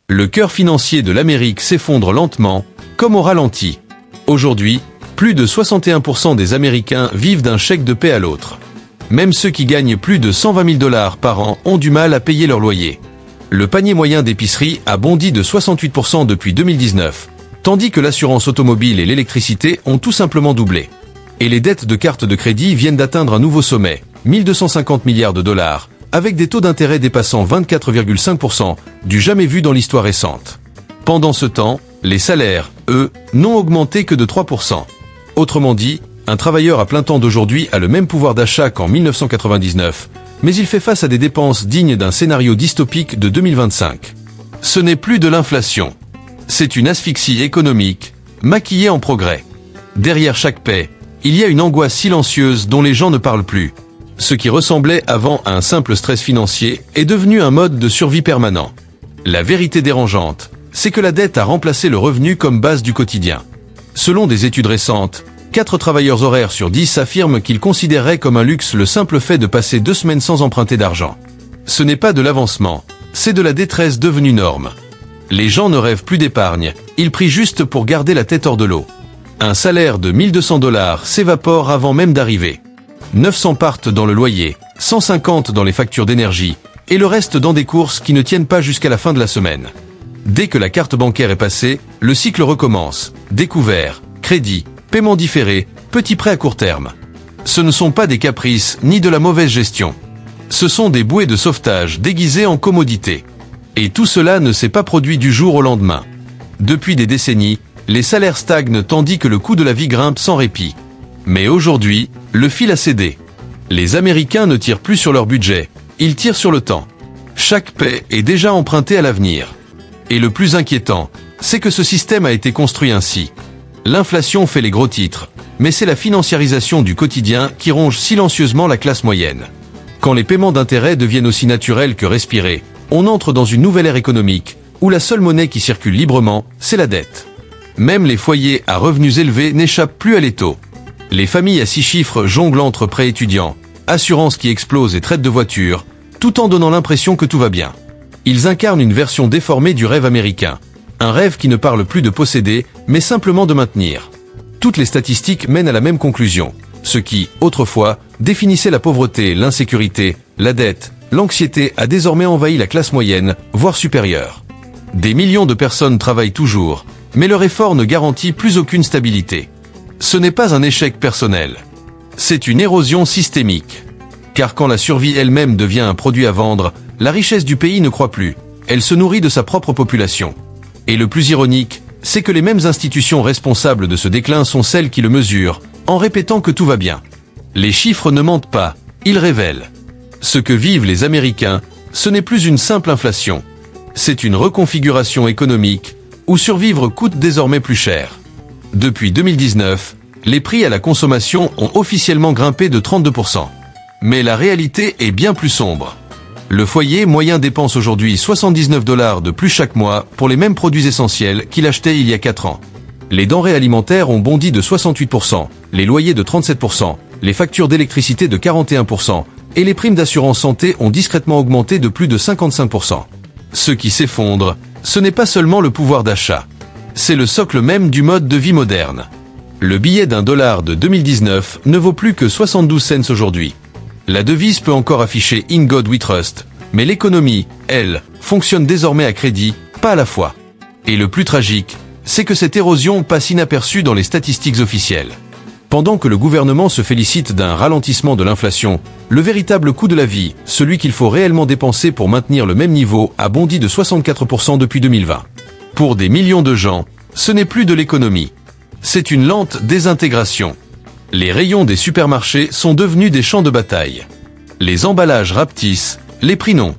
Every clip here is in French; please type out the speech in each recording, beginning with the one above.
Le cœur financier de l'Amérique s'effondre lentement, comme au ralenti. Aujourd'hui, plus de 61% des Américains vivent d'un chèque de paie à l'autre. Même ceux qui gagnent plus de 120 000 $ par an ont du mal à payer leur loyer. Le panier moyen d'épicerie a bondi de 68% depuis 2019, tandis que l'assurance automobile et l'électricité ont tout simplement doublé. Et les dettes de cartes de crédit viennent d'atteindre un nouveau sommet, 1250 milliards de dollars, avec des taux d'intérêt dépassant 24,5%, du jamais vu dans l'histoire récente. Pendant ce temps, les salaires, eux, n'ont augmenté que de 3%. Autrement dit, un travailleur à plein temps d'aujourd'hui a le même pouvoir d'achat qu'en 1999, mais il fait face à des dépenses dignes d'un scénario dystopique de 2025. Ce n'est plus de l'inflation. C'est une asphyxie économique, maquillée en progrès. Derrière chaque paie, il y a une angoisse silencieuse dont les gens ne parlent plus. Ce qui ressemblait avant à un simple stress financier est devenu un mode de survie permanent. La vérité dérangeante, c'est que la dette a remplacé le revenu comme base du quotidien. Selon des études récentes, 4 travailleurs horaires sur 10 affirment qu'ils considéraient comme un luxe le simple fait de passer 2 semaines sans emprunter d'argent. Ce n'est pas de l'avancement, c'est de la détresse devenue norme. Les gens ne rêvent plus d'épargne, ils prient juste pour garder la tête hors de l'eau. Un salaire de 1200 $ s'évapore avant même d'arriver. 900 partent dans le loyer, 150 dans les factures d'énergie, et le reste dans des courses qui ne tiennent pas jusqu'à la fin de la semaine. Dès que la carte bancaire est passée, le cycle recommence. Découvert, crédit, paiement différé, petits prêts à court terme. Ce ne sont pas des caprices ni de la mauvaise gestion. Ce sont des bouées de sauvetage déguisées en commodité. Et tout cela ne s'est pas produit du jour au lendemain. Depuis des décennies, les salaires stagnent tandis que le coût de la vie grimpe sans répit. Mais aujourd'hui, le fil a cédé. Les Américains ne tirent plus sur leur budget, ils tirent sur le temps. Chaque paie est déjà empruntée à l'avenir. Et le plus inquiétant, c'est que ce système a été construit ainsi. L'inflation fait les gros titres, mais c'est la financiarisation du quotidien qui ronge silencieusement la classe moyenne. Quand les paiements d'intérêt deviennent aussi naturels que respirer, on entre dans une nouvelle ère économique, où la seule monnaie qui circule librement, c'est la dette. Même les foyers à revenus élevés n'échappent plus à l'étau. Les familles à 6 chiffres jonglent entre prêts étudiants, assurances qui explosent et traites de voitures, tout en donnant l'impression que tout va bien. Ils incarnent une version déformée du rêve américain. Un rêve qui ne parle plus de posséder, mais simplement de maintenir. Toutes les statistiques mènent à la même conclusion. Ce qui, autrefois, définissait la pauvreté, l'insécurité, la dette, l'anxiété a désormais envahi la classe moyenne, voire supérieure. Des millions de personnes travaillent toujours, mais leur effort ne garantit plus aucune stabilité. Ce n'est pas un échec personnel. C'est une érosion systémique. Car quand la survie elle-même devient un produit à vendre, la richesse du pays ne croît plus. Elle se nourrit de sa propre population. Et le plus ironique, c'est que les mêmes institutions responsables de ce déclin sont celles qui le mesurent, en répétant que tout va bien. Les chiffres ne mentent pas, ils révèlent. Ce que vivent les Américains, ce n'est plus une simple inflation. C'est une reconfiguration économique, où survivre coûte désormais plus cher. Depuis 2019, les prix à la consommation ont officiellement grimpé de 32%. Mais la réalité est bien plus sombre. Le foyer moyen dépense aujourd'hui 79 $ de plus chaque mois pour les mêmes produits essentiels qu'il achetait il y a 4 ans. Les denrées alimentaires ont bondi de 68%, les loyers de 37%, les factures d'électricité de 41%, et les primes d'assurance santé ont discrètement augmenté de plus de 55%. Ce qui s'effondre, ce n'est pas seulement le pouvoir d'achat. C'est le socle même du mode de vie moderne. Le billet d'$1 de 2019 ne vaut plus que 72 cents aujourd'hui. La devise peut encore afficher « In God we trust », mais l'économie, elle, fonctionne désormais à crédit, pas à la foi. Et le plus tragique, c'est que cette érosion passe inaperçue dans les statistiques officielles. Pendant que le gouvernement se félicite d'un ralentissement de l'inflation, le véritable coût de la vie, celui qu'il faut réellement dépenser pour maintenir le même niveau, a bondi de 64% depuis 2020. Pour des millions de gens, ce n'est plus de l'économie. C'est une lente désintégration. Les rayons des supermarchés sont devenus des champs de bataille. Les emballages rapetissent, les prix non.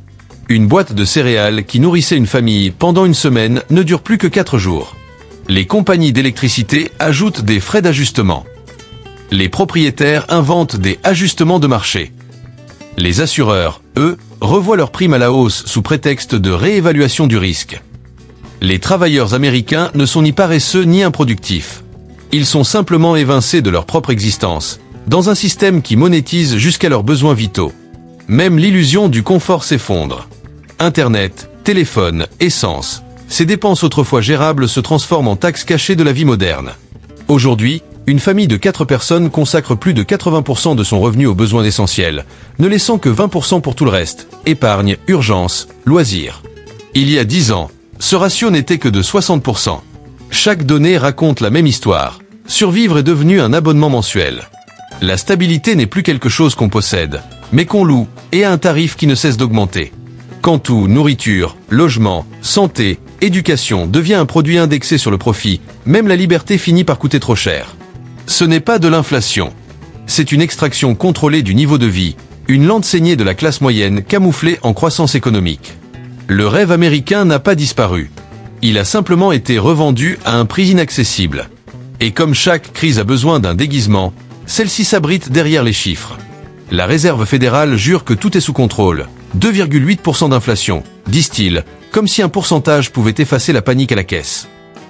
Une boîte de céréales qui nourrissait une famille pendant une semaine ne dure plus que 4 jours. Les compagnies d'électricité ajoutent des frais d'ajustement. Les propriétaires inventent des ajustements de marché. Les assureurs, eux, revoient leurs primes à la hausse sous prétexte de réévaluation du risque. Les travailleurs américains ne sont ni paresseux ni improductifs. Ils sont simplement évincés de leur propre existence, dans un système qui monétise jusqu'à leurs besoins vitaux. Même l'illusion du confort s'effondre. Internet, téléphone, essence, ces dépenses autrefois gérables se transforment en taxes cachées de la vie moderne. Aujourd'hui, une famille de 4 personnes consacre plus de 80% de son revenu aux besoins essentiels, ne laissant que 20% pour tout le reste, épargne, urgence, loisirs. Il y a 10 ans, ce ratio n'était que de 60%. Chaque donnée raconte la même histoire. Survivre est devenu un abonnement mensuel. La stabilité n'est plus quelque chose qu'on possède, mais qu'on loue, et à un tarif qui ne cesse d'augmenter. Quand tout, nourriture, logement, santé, éducation devient un produit indexé sur le profit, même la liberté finit par coûter trop cher. Ce n'est pas de l'inflation. C'est une extraction contrôlée du niveau de vie, une lente saignée de la classe moyenne camouflée en croissance économique. Le rêve américain n'a pas disparu. Il a simplement été revendu à un prix inaccessible. Et comme chaque crise a besoin d'un déguisement, celle-ci s'abrite derrière les chiffres. La Réserve fédérale jure que tout est sous contrôle. 2,8% d'inflation, disent-ils, comme si un pourcentage pouvait effacer la panique à la caisse.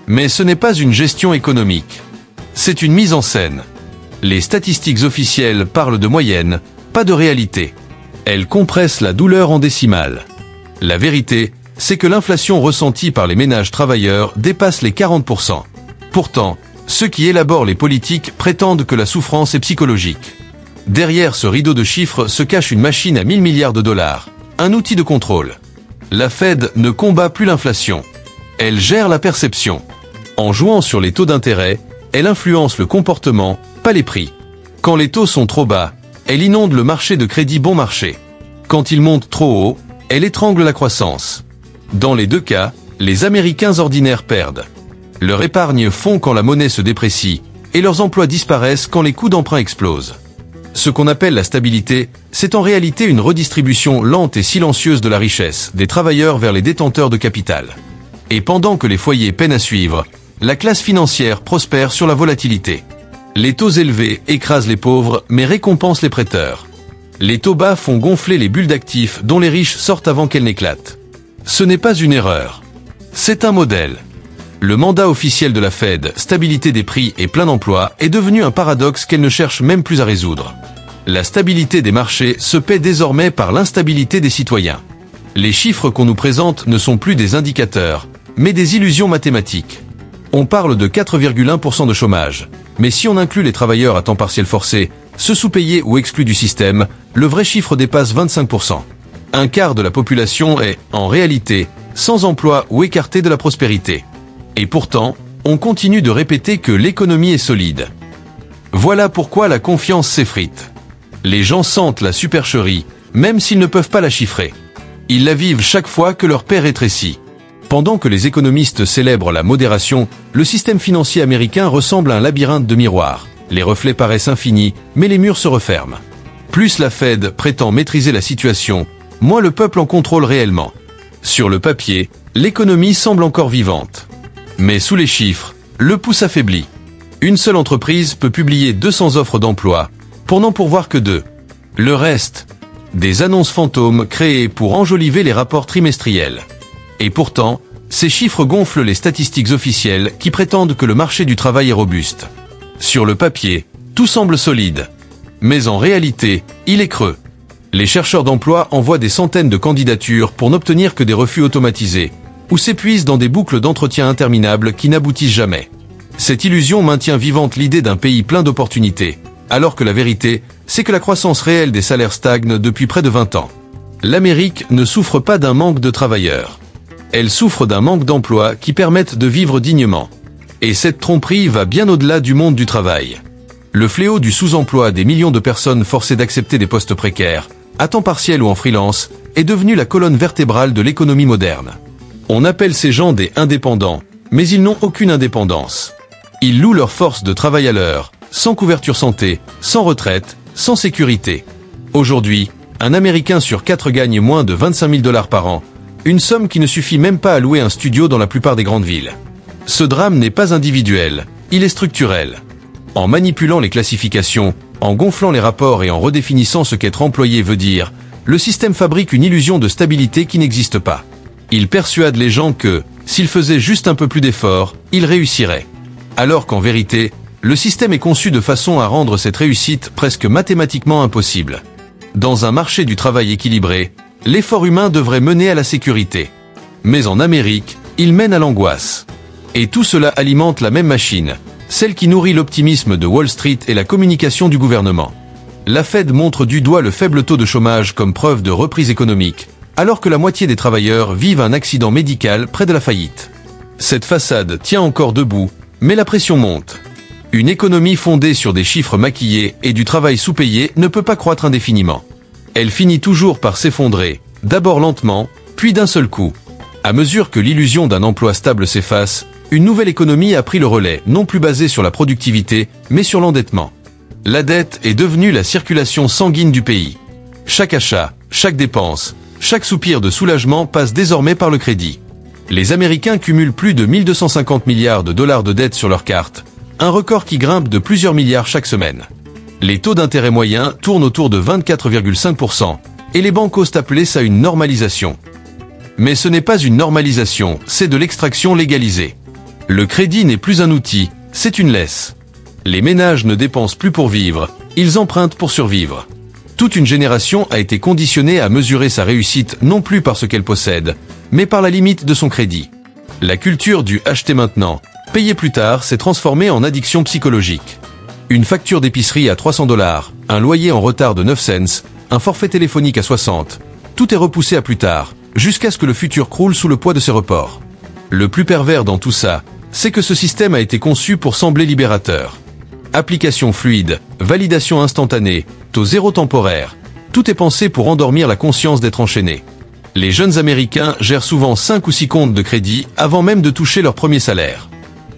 Mais ce n'est pas une gestion économique. C'est une mise en scène. Les statistiques officielles parlent de moyenne, pas de réalité. Elles compressent la douleur en décimales. La vérité, c'est que l'inflation ressentie par les ménages travailleurs dépasse les 40%. Pourtant, ceux qui élaborent les politiques prétendent que la souffrance est psychologique. Derrière ce rideau de chiffres se cache une machine à 1000 milliards de dollars, un outil de contrôle. La Fed ne combat plus l'inflation. Elle gère la perception. En jouant sur les taux d'intérêt, elle influence le comportement, pas les prix. Quand les taux sont trop bas, elle inonde le marché de crédit bon marché. Quand ils montent trop haut, elle étrangle la croissance. Dans les deux cas, les Américains ordinaires perdent. Leur épargne fond quand la monnaie se déprécie, et leurs emplois disparaissent quand les coûts d'emprunt explosent. Ce qu'on appelle la stabilité, c'est en réalité une redistribution lente et silencieuse de la richesse, des travailleurs vers les détenteurs de capital. Et pendant que les foyers peinent à suivre, la classe financière prospère sur la volatilité. Les taux élevés écrasent les pauvres mais récompensent les prêteurs. Les taux bas font gonfler les bulles d'actifs dont les riches sortent avant qu'elles n'éclatent. Ce n'est pas une erreur. C'est un modèle. Le mandat officiel de la Fed, stabilité des prix et plein emploi, est devenu un paradoxe qu'elle ne cherche même plus à résoudre. La stabilité des marchés se paie désormais par l'instabilité des citoyens. Les chiffres qu'on nous présente ne sont plus des indicateurs, mais des illusions mathématiques. On parle de 4,1% de chômage, mais si on inclut les travailleurs à temps partiel forcés, ceux sous-payés ou exclus du système, le vrai chiffre dépasse 25%. Un quart de la population est, en réalité, sans emploi ou écarté de la prospérité. Et pourtant, on continue de répéter que l'économie est solide. Voilà pourquoi la confiance s'effrite. Les gens sentent la supercherie, même s'ils ne peuvent pas la chiffrer. Ils la vivent chaque fois que leur paix rétrécit. Pendant que les économistes célèbrent la modération, le système financier américain ressemble à un labyrinthe de miroirs. Les reflets paraissent infinis, mais les murs se referment. Plus la Fed prétend maîtriser la situation, moins le peuple en contrôle réellement. Sur le papier, l'économie semble encore vivante. Mais sous les chiffres, le pouce affaiblit. Une seule entreprise peut publier 200 offres d'emploi, pour n'en pourvoir que 2. Le reste, des annonces fantômes créées pour enjoliver les rapports trimestriels. Et pourtant, ces chiffres gonflent les statistiques officielles qui prétendent que le marché du travail est robuste. Sur le papier, tout semble solide. Mais en réalité, il est creux. Les chercheurs d'emploi envoient des centaines de candidatures pour n'obtenir que des refus automatisés, ou s'épuisent dans des boucles d'entretien interminables qui n'aboutissent jamais. Cette illusion maintient vivante l'idée d'un pays plein d'opportunités, alors que la vérité, c'est que la croissance réelle des salaires stagne depuis près de 20 ans. L'Amérique ne souffre pas d'un manque de travailleurs. Elle souffre d'un manque d'emplois qui permettent de vivre dignement. Et cette tromperie va bien au-delà du monde du travail. Le fléau du sous-emploi des millions de personnes forcées d'accepter des postes précaires, à temps partiel ou en freelance, est devenu la colonne vertébrale de l'économie moderne. On appelle ces gens des indépendants, mais ils n'ont aucune indépendance. Ils louent leur force de travail à l'heure, sans couverture santé, sans retraite, sans sécurité. Aujourd'hui, un Américain sur 4 gagne moins de 25 000 $ par an, une somme qui ne suffit même pas à louer un studio dans la plupart des grandes villes. Ce drame n'est pas individuel, il est structurel. En manipulant les classifications, en gonflant les rapports et en redéfinissant ce qu'être employé veut dire, le système fabrique une illusion de stabilité qui n'existe pas. Il persuade les gens que, s'ils faisaient juste un peu plus d'efforts, ils réussiraient. Alors qu'en vérité, le système est conçu de façon à rendre cette réussite presque mathématiquement impossible. Dans un marché du travail équilibré, l'effort humain devrait mener à la sécurité. Mais en Amérique, il mène à l'angoisse. Et tout cela alimente la même machine, celle qui nourrit l'optimisme de Wall Street et la communication du gouvernement. La Fed montre du doigt le faible taux de chômage comme preuve de reprise économique, alors que la moitié des travailleurs vivent un accident médical près de la faillite. Cette façade tient encore debout, mais la pression monte. Une économie fondée sur des chiffres maquillés et du travail sous-payé ne peut pas croître indéfiniment. Elle finit toujours par s'effondrer, d'abord lentement, puis d'un seul coup. À mesure que l'illusion d'un emploi stable s'efface, une nouvelle économie a pris le relais, non plus basée sur la productivité, mais sur l'endettement. La dette est devenue la circulation sanguine du pays. Chaque achat, chaque dépense, chaque soupir de soulagement passe désormais par le crédit. Les Américains cumulent plus de 1250 milliards de dollars de dettes sur leur carte, un record qui grimpe de plusieurs milliards chaque semaine. Les taux d'intérêt moyens tournent autour de 24,5%, et les banques osent appeler ça une normalisation. Mais ce n'est pas une normalisation, c'est de l'extraction légalisée. Le crédit n'est plus un outil, c'est une laisse. Les ménages ne dépensent plus pour vivre, ils empruntent pour survivre. Toute une génération a été conditionnée à mesurer sa réussite non plus par ce qu'elle possède, mais par la limite de son crédit. La culture du « acheter maintenant, payer plus tard » s'est transformée en addiction psychologique. Une facture d'épicerie à $300, un loyer en retard de 9 cents, un forfait téléphonique à 60, tout est repoussé à plus tard, jusqu'à ce que le futur croule sous le poids de ses reports. Le plus pervers dans tout ça, c'est que ce système a été conçu pour sembler libérateur. Application fluide, validation instantanée, taux zéro temporaire, tout est pensé pour endormir la conscience d'être enchaîné. Les jeunes Américains gèrent souvent 5 ou 6 comptes de crédit avant même de toucher leur premier salaire.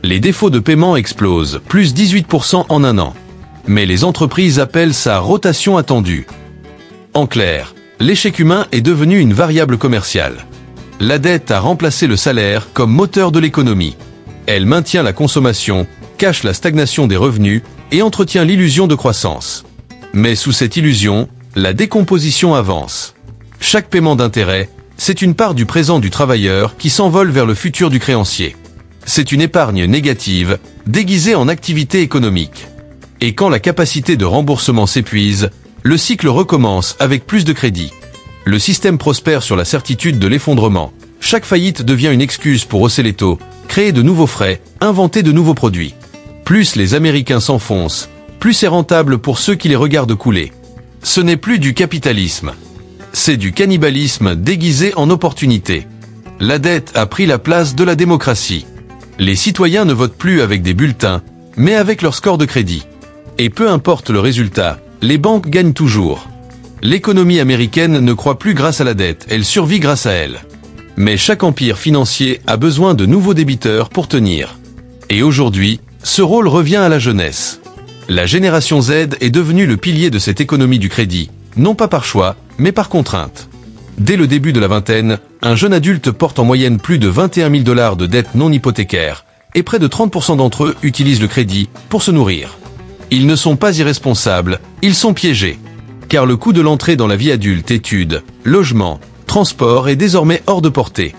Les défauts de paiement explosent, plus 18% en un an. Mais les entreprises appellent ça rotation attendue. En clair, l'échec humain est devenu une variable commerciale. La dette a remplacé le salaire comme moteur de l'économie. Elle maintient la consommation, cache la stagnation des revenus et entretient l'illusion de croissance. Mais sous cette illusion, la décomposition avance. Chaque paiement d'intérêt, c'est une part du présent du travailleur qui s'envole vers le futur du créancier. C'est une épargne négative, déguisée en activité économique. Et quand la capacité de remboursement s'épuise, le cycle recommence avec plus de crédit. Le système prospère sur la certitude de l'effondrement. Chaque faillite devient une excuse pour hausser les taux, créer de nouveaux frais, inventer de nouveaux produits. Plus les Américains s'enfoncent, plus c'est rentable pour ceux qui les regardent couler. Ce n'est plus du capitalisme. C'est du cannibalisme déguisé en opportunité. La dette a pris la place de la démocratie. Les citoyens ne votent plus avec des bulletins, mais avec leur score de crédit. Et peu importe le résultat, les banques gagnent toujours. L'économie américaine ne croît plus grâce à la dette, elle survit grâce à elle. Mais chaque empire financier a besoin de nouveaux débiteurs pour tenir. Et aujourd'hui, ce rôle revient à la jeunesse. La génération Z est devenue le pilier de cette économie du crédit, non pas par choix, mais par contrainte. Dès le début de la vingtaine, un jeune adulte porte en moyenne plus de 21 000 $ de dettes non hypothécaires, et près de 30% d'entre eux utilisent le crédit pour se nourrir. Ils ne sont pas irresponsables, ils sont piégés. Car le coût de l'entrée dans la vie adulte, études, logement, transport est désormais hors de portée.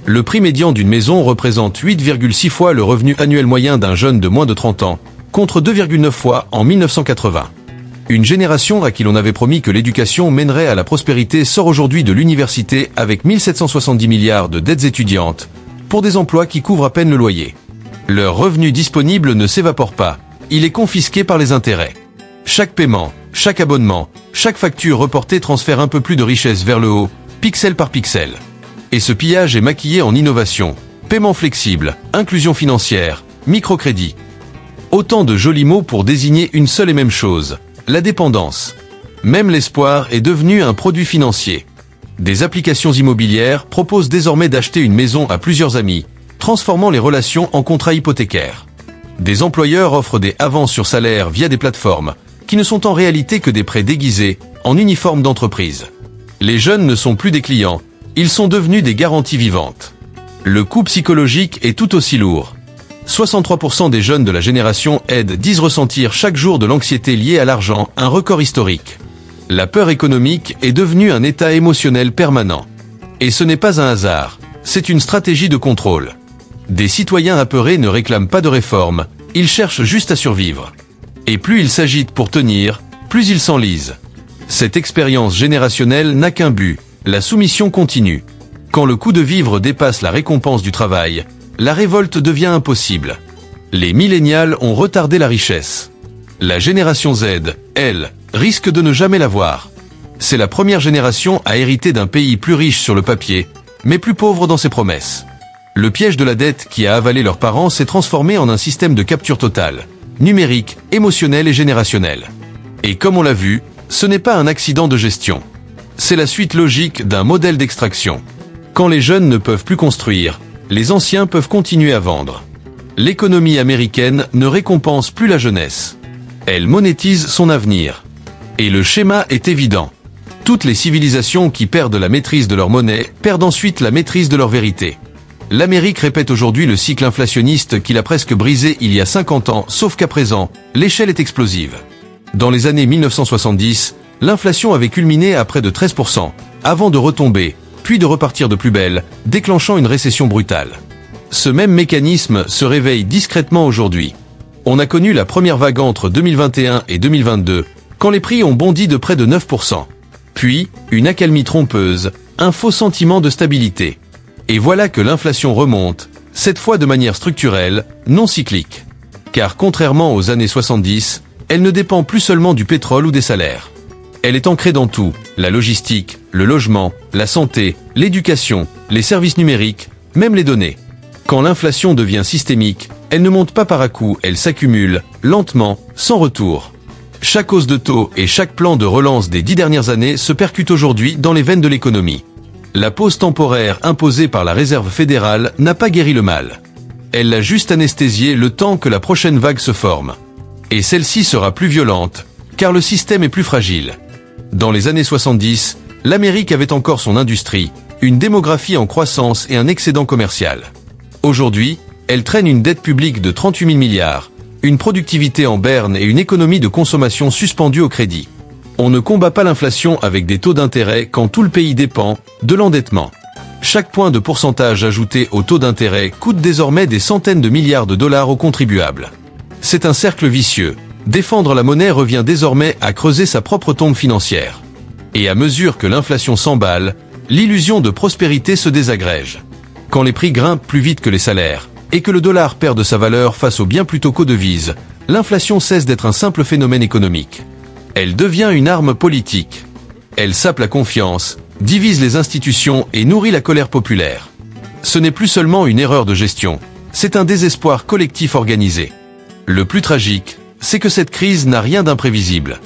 Le prix médian d'une maison représente 8,6 fois le revenu annuel moyen d'un jeune de moins de 30 ans, contre 2,9 fois en 1980. Une génération à qui l'on avait promis que l'éducation mènerait à la prospérité sort aujourd'hui de l'université avec 1770 milliards de dettes étudiantes, pour des emplois qui couvrent à peine le loyer. Leur revenu disponible ne s'évapore pas, il est confisqué par les intérêts. Chaque paiement, chaque abonnement, chaque facture reportée transfère un peu plus de richesse vers le haut, pixel par pixel. Et ce pillage est maquillé en innovation, paiement flexible, inclusion financière, microcrédit. Autant de jolis mots pour désigner une seule et même chose, la dépendance. Même l'espoir est devenu un produit financier. Des applications immobilières proposent désormais d'acheter une maison à plusieurs amis, transformant les relations en contrats hypothécaires. Des employeurs offrent des avances sur salaire via des plateformes, qui ne sont en réalité que des prêts déguisés, en uniforme d'entreprise. Les jeunes ne sont plus des clients, ils sont devenus des garanties vivantes. Le coût psychologique est tout aussi lourd. 63% des jeunes de la génération Z disent ressentir chaque jour de l'anxiété liée à l'argent, un record historique. La peur économique est devenue un état émotionnel permanent. Et ce n'est pas un hasard, c'est une stratégie de contrôle. Des citoyens apeurés ne réclament pas de réforme, ils cherchent juste à survivre. Et plus ils s'agitent pour tenir, plus ils s'enlisent. Cette expérience générationnelle n'a qu'un but, la soumission continue. Quand le coût de vivre dépasse la récompense du travail, la révolte devient impossible. Les millénials ont retardé la richesse. La génération Z, elle, risque de ne jamais l'avoir. C'est la première génération à hériter d'un pays plus riche sur le papier, mais plus pauvre dans ses promesses. Le piège de la dette qui a avalé leurs parents s'est transformé en un système de capture totale, numérique, émotionnel et générationnel. Et comme on l'a vu, ce n'est pas un accident de gestion. C'est la suite logique d'un modèle d'extraction. Quand les jeunes ne peuvent plus construire, les anciens peuvent continuer à vendre. L'économie américaine ne récompense plus la jeunesse. Elle monétise son avenir. Et le schéma est évident. Toutes les civilisations qui perdent la maîtrise de leur monnaie perdent ensuite la maîtrise de leur vérité. L'Amérique répète aujourd'hui le cycle inflationniste qu'il a presque brisé il y a 50 ans, sauf qu'à présent, l'échelle est explosive. Dans les années 1970, l'inflation avait culminé à près de 13%, avant de retomber, puis de repartir de plus belle, déclenchant une récession brutale. Ce même mécanisme se réveille discrètement aujourd'hui. On a connu la première vague entre 2021 et 2022, quand les prix ont bondi de près de 9%. Puis, une accalmie trompeuse, un faux sentiment de stabilité. Et voilà que l'inflation remonte, cette fois de manière structurelle, non cyclique. Car contrairement aux années 70, elle ne dépend plus seulement du pétrole ou des salaires. Elle est ancrée dans tout, la logistique, le logement, la santé, l'éducation, les services numériques, même les données. Quand l'inflation devient systémique, elle ne monte pas par à-coups, elle s'accumule, lentement, sans retour. Chaque hausse de taux et chaque plan de relance des 10 dernières années se percutent aujourd'hui dans les veines de l'économie. La pause temporaire imposée par la Réserve fédérale n'a pas guéri le mal. Elle l'a juste anesthésié le temps que la prochaine vague se forme. Et celle-ci sera plus violente, car le système est plus fragile. Dans les années 70, l'Amérique avait encore son industrie, une démographie en croissance et un excédent commercial. Aujourd'hui, elle traîne une dette publique de 38 000 milliards, une productivité en berne et une économie de consommation suspendue au crédit. On ne combat pas l'inflation avec des taux d'intérêt quand tout le pays dépend de l'endettement. Chaque point de pourcentage ajouté au taux d'intérêt coûte désormais des centaines de milliards de dollars aux contribuables. C'est un cercle vicieux. Défendre la monnaie revient désormais à creuser sa propre tombe financière. Et à mesure que l'inflation s'emballe, l'illusion de prospérité se désagrège. Quand les prix grimpent plus vite que les salaires, et que le dollar perd de sa valeur face aux biens plutôt qu'aux devises, l'inflation cesse d'être un simple phénomène économique. Elle devient une arme politique. Elle sape la confiance, divise les institutions et nourrit la colère populaire. Ce n'est plus seulement une erreur de gestion, c'est un désespoir collectif organisé. Le plus tragique, c'est que cette crise n'a rien d'imprévisible.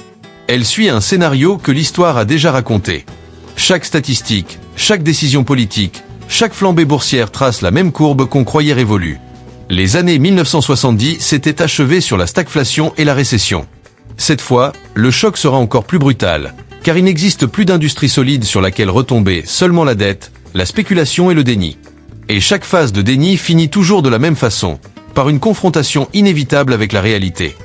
Elle suit un scénario que l'histoire a déjà raconté. Chaque statistique, chaque décision politique, chaque flambée boursière trace la même courbe qu'on croyait révolue. Les années 1970 s'étaient achevées sur la stagflation et la récession. Cette fois, le choc sera encore plus brutal, car il n'existe plus d'industrie solide sur laquelle retomber, seulement la dette, la spéculation et le déni. Et chaque phase de déni finit toujours de la même façon, par une confrontation inévitable avec la réalité.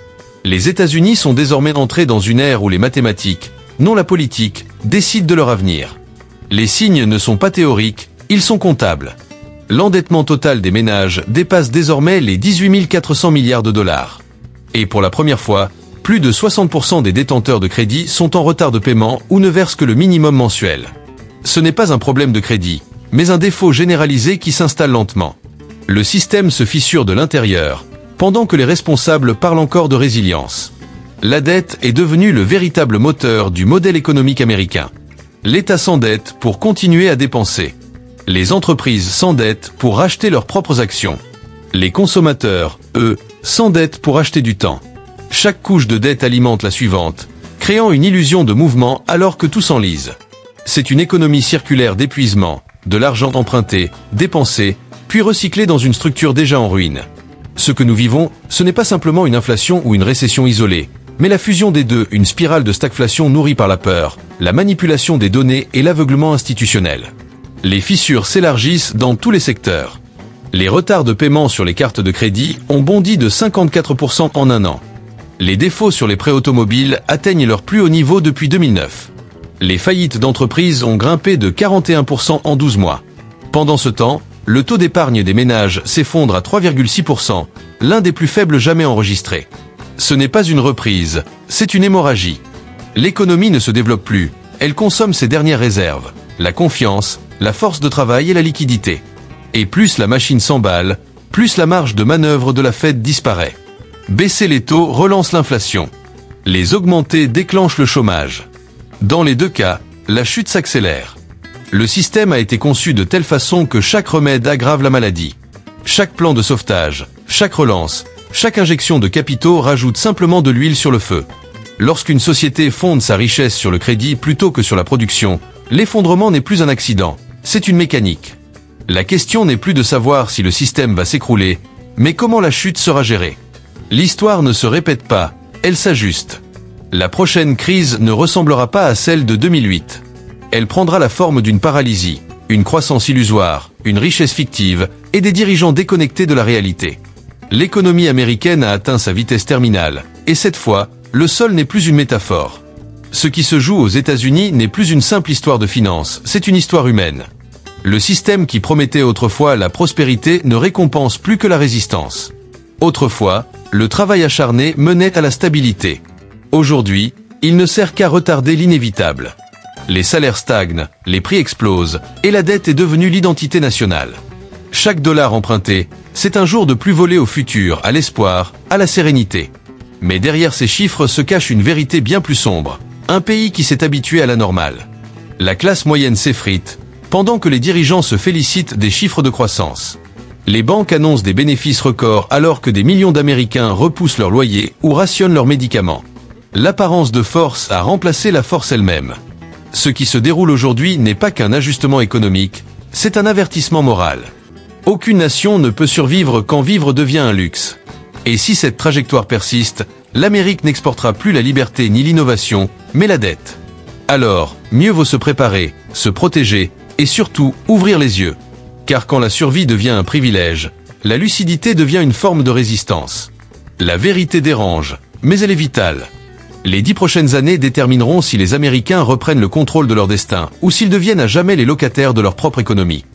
Les États-Unis sont désormais entrés dans une ère où les mathématiques, non la politique, décident de leur avenir. Les signes ne sont pas théoriques, ils sont comptables. L'endettement total des ménages dépasse désormais les 18 400 milliards de dollars. Et pour la première fois, plus de 60% des détenteurs de crédit sont en retard de paiement ou ne versent que le minimum mensuel. Ce n'est pas un problème de crédit, mais un défaut généralisé qui s'installe lentement. Le système se fissure de l'intérieur, pendant que les responsables parlent encore de résilience. La dette est devenue le véritable moteur du modèle économique américain. L'État s'endette pour continuer à dépenser. Les entreprises s'endettent pour racheter leurs propres actions. Les consommateurs, eux, s'endettent pour acheter du temps. Chaque couche de dette alimente la suivante, créant une illusion de mouvement alors que tout s'enlise. C'est une économie circulaire d'épuisement, de l'argent emprunté, dépensé, puis recyclé dans une structure déjà en ruine. Ce que nous vivons, ce n'est pas simplement une inflation ou une récession isolée, mais la fusion des deux, une spirale de stagflation nourrie par la peur, la manipulation des données et l'aveuglement institutionnel. Les fissures s'élargissent dans tous les secteurs. Les retards de paiement sur les cartes de crédit ont bondi de 54% en un an. Les défauts sur les prêts automobiles atteignent leur plus haut niveau depuis 2009. Les faillites d'entreprises ont grimpé de 41% en 12 mois. Pendant ce temps, le taux d'épargne des ménages s'effondre à 3,6%, l'un des plus faibles jamais enregistrés. Ce n'est pas une reprise, c'est une hémorragie. L'économie ne se développe plus, elle consomme ses dernières réserves, la confiance, la force de travail et la liquidité. Et plus la machine s'emballe, plus la marge de manœuvre de la Fed disparaît. Baisser les taux relance l'inflation. Les augmenter déclenche le chômage. Dans les deux cas, la chute s'accélère. Le système a été conçu de telle façon que chaque remède aggrave la maladie. Chaque plan de sauvetage, chaque relance, chaque injection de capitaux rajoute simplement de l'huile sur le feu. Lorsqu'une société fonde sa richesse sur le crédit plutôt que sur la production, l'effondrement n'est plus un accident, c'est une mécanique. La question n'est plus de savoir si le système va s'écrouler, mais comment la chute sera gérée. L'histoire ne se répète pas, elle s'ajuste. La prochaine crise ne ressemblera pas à celle de 2008. Elle prendra la forme d'une paralysie, une croissance illusoire, une richesse fictive et des dirigeants déconnectés de la réalité. L'économie américaine a atteint sa vitesse terminale, et cette fois, le sol n'est plus une métaphore. Ce qui se joue aux États-Unis n'est plus une simple histoire de finance, c'est une histoire humaine. Le système qui promettait autrefois la prospérité ne récompense plus que la résistance. Autrefois, le travail acharné menait à la stabilité. Aujourd'hui, il ne sert qu'à retarder l'inévitable. Les salaires stagnent, les prix explosent, et la dette est devenue l'identité nationale. Chaque dollar emprunté, c'est un jour de plus volé au futur, à l'espoir, à la sérénité. Mais derrière ces chiffres se cache une vérité bien plus sombre. Un pays qui s'est habitué à la normale. La classe moyenne s'effrite, pendant que les dirigeants se félicitent des chiffres de croissance. Les banques annoncent des bénéfices records alors que des millions d'Américains repoussent leurs loyers ou rationnent leurs médicaments. L'apparence de force a remplacé la force elle-même. Ce qui se déroule aujourd'hui n'est pas qu'un ajustement économique, c'est un avertissement moral. Aucune nation ne peut survivre quand vivre devient un luxe. Et si cette trajectoire persiste, l'Amérique n'exportera plus la liberté ni l'innovation, mais la dette. Alors, mieux vaut se préparer, se protéger, et surtout, ouvrir les yeux. Car quand la survie devient un privilège, la lucidité devient une forme de résistance. La vérité dérange, mais elle est vitale. Les 10 prochaines années détermineront si les Américains reprennent le contrôle de leur destin, ou s'ils deviennent à jamais les locataires de leur propre économie.